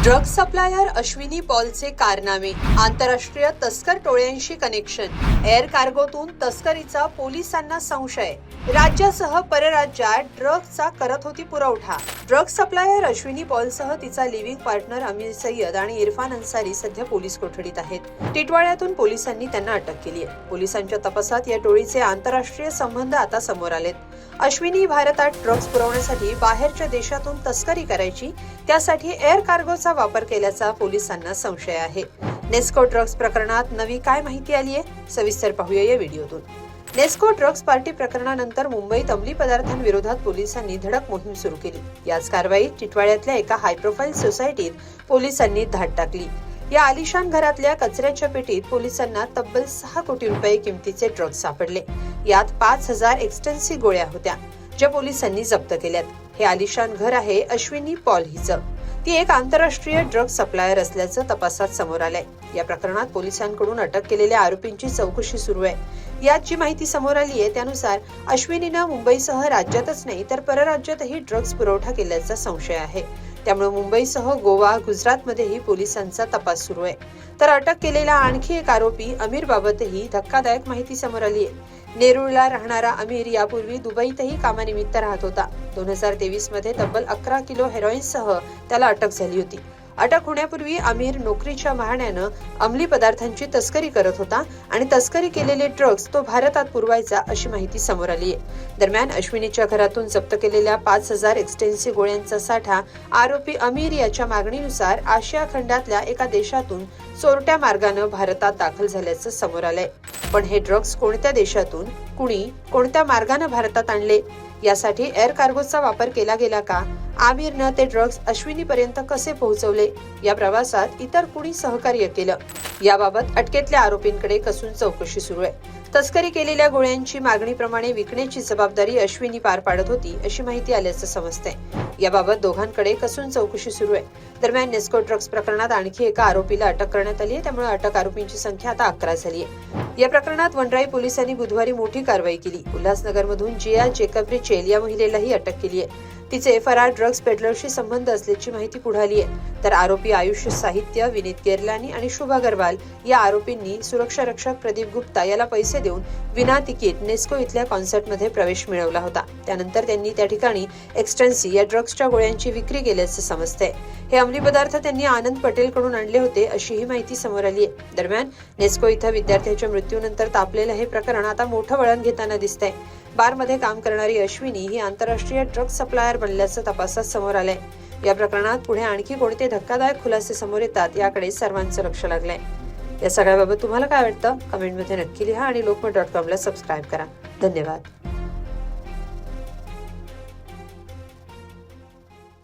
Drugs supplier Ashwini पॉलचे कारनामे, आंतरराष्ट्रीय तस्कर टोळ्यांशी कनेक्शन, एअर कार्गोतून तस्करीचा पोलिसांना संशय, राज्यासह परराज्यात ड्रग्जचा करत होती पुरवठा। ड्रग्ज सप्लायर अश्विनी पॉलसह तिचा लिव्हिंग पार्टनर अमीर सय्यद आणि इरफान अन्सारी सध्या पोलीस कोठडीत आहेत। टिटवाळ्यातून पोलिसांनी त्यांना अटक केली आहे। पोलिसांच्या तपासात या टोळीचे आंतरराष्ट्रीय संबंध आता समोर आलेत। अश्विनी भारतात ड्रग्ज पुरवण्यासाठी बाहेरच्या देशातून तस्करी करायची, त्यासाठी एअर कार्गोचा वापर केल्याचा पोलिसांना संशय आहे। नेस्को ड्रग्ज प्रकरणात नवी काय माहिती आली आहे, सविस्तर पाहूया या व्हिडिओतून। नेस्को ड्रग्ज पार्टी प्रकरणानंतर मुंबईत अंमली पदार्थांविरोधात पोलिसांनी धडक मोहीम सुरू केली। याच कारवाईत टिटवाळ्यातल्या एका हाय प्रोफाईल सोसायटीत पोलिसांनी धाड टाकली। या आलिशान घरातल्या कचऱ्याच्या पेटीत पोलिसांना तब्बल 6 कोटी रुपये किमतीचे ड्रग्ज सापडले। यात 5000 एक्स्टन्सी गोळ्या होत्या, ज्या पोलिसांनी जप्त केल्यात। हे आलिशान घर आहे अश्विनी पॉल हिचं। ती एक आंतरराष्ट्रीय ड्रग्ज सप्लायर असल्याचं तपासात समोर आलंय। या प्रकरणात पोलिसांकडून अटक केलेल्या आरोपींची चौकशी सुरू आहे। यात जी माहिती समोर आली आहे त्यानुसार अश्विनीनं मुंबईसह राज्यातच नाही तर परराज्यातही ड्रग्ज पुरवठा केल्याचा संशय आहे। त्यामुळे मुंबईसह गोवा, गुजरातमध्येही पोलिसांचा तपास सुरू आहे। तर अटक केलेला आणखी एक आरोपी अमीर बाबतही धक्कादायक माहिती समोर आली आहे। नेरूळला राहणारा अमीर यापूर्वी दुबईतही कामानिमित्त राहत होता। 2023 मध्ये तब्बल 11 किलो हेरोईनसह त्याला अटक झाली होती। अटक होण्यापूर्वी अमीर नोकरीच्या बहाण्यानं अंमली पदार्थांची तस्करी करत होता आणि तस्करी केलेले ड्रग्ज तो भारतात पुरवायचा, अशी माहिती समोर आली आहे। दरम्यान अश्विनीच्या घरातून जप्त केलेल्या 5000 एक्स्टेन्सी गोळ्यांचा साठा आरोपी अमीर याच्या मागणीनुसार आशिया खंडातल्या एका देशातून चोरट्या मार्गानं भारतात दाखल झाल्याचं समोर आलंय। पण हे ड्रग्ज कोणत्या देशातून, कुणी, कोणत्या मार्गानं भारतात आणले, यासाठी एअर कार्गोचा वापर केला गेला का? आमिरनं ते ड्रग्ज अश्विनीपर्यंत कसे पोहोचवले? या प्रवासात इतर कुणी सहकार्य केलं? याबाबत अटकेतल्या आरोपींकडे कसून चौकशी सुरू आहे। तस्करी केलेल्या गोळ्यांची मागणीप्रमाणे विकण्याची जबाबदारी अश्विनी पार पाडत होती, अशी माहिती आल्याचं समजतंय। याबाबत दोघांकडे कसून चौकशी सुरू आहे। दरम्यान नेस्को ड्रग्ज प्रकरणात आणखी एका आरोपीला अटक करण्यात आली आहे, त्यामुळे अटक आरोपींची संख्या आता 11 झाली आहे। या प्रकरणात वनराई पोलिसांनी बुधवारी मोठी कारवाई केली। उल्हासनगरमधून जिया जेकब रिचेल या महिलेलाही अटक केली आहे। तिचे फरार ड्रग्ज पेडलरशी संबंध असल्याची माहिती पुढे आली आहे। तर आरोपी आयुष साहित्य, विनीत गेरलानी आणि शुभ अग्रवाल या आरोपींनी सुरक्षा रक्षक प्रदीप गुप्ता याला पैसे देऊन विना तिकीट नेस्को इथल्या कॉन्सर्टमध्ये प्रवेश मिळवला होता। त्यानंतर त्यांनी त्या ठिकाणी एक्स्टन्सी या ड्रग्जच्या गोळ्यांची विक्री केल्याचं समजतंय। हे अंमली पदार्थ त्यांनी आनंद पटेल कडून आणले होते, अशीही माहिती समोर आली आहे। दरम्यान नेस्को इथं विद्यार्थ्याच्या मृत्यूनंतर तापलेलं हे प्रकरण आता मोठं वळण घेताना दिसतंय। बारमध्ये काम करणारी अश्विनी ही आंतरराष्ट्रीय ड्रग्ज सप्लायर बनल्याचं तपासात समोर आलंय। या प्रकरणात पुढे आणखी कोणते धक्कादायक खुलासे समोर येतात, याकडे सर्वांचं लक्ष लागलंय। या सगळ्याबाबत तुम्हाला काय वाटतं, कमेंटमध्ये नक्की लिहा आणि lokmat.com ला सबस्क्राईब करा। धन्यवाद।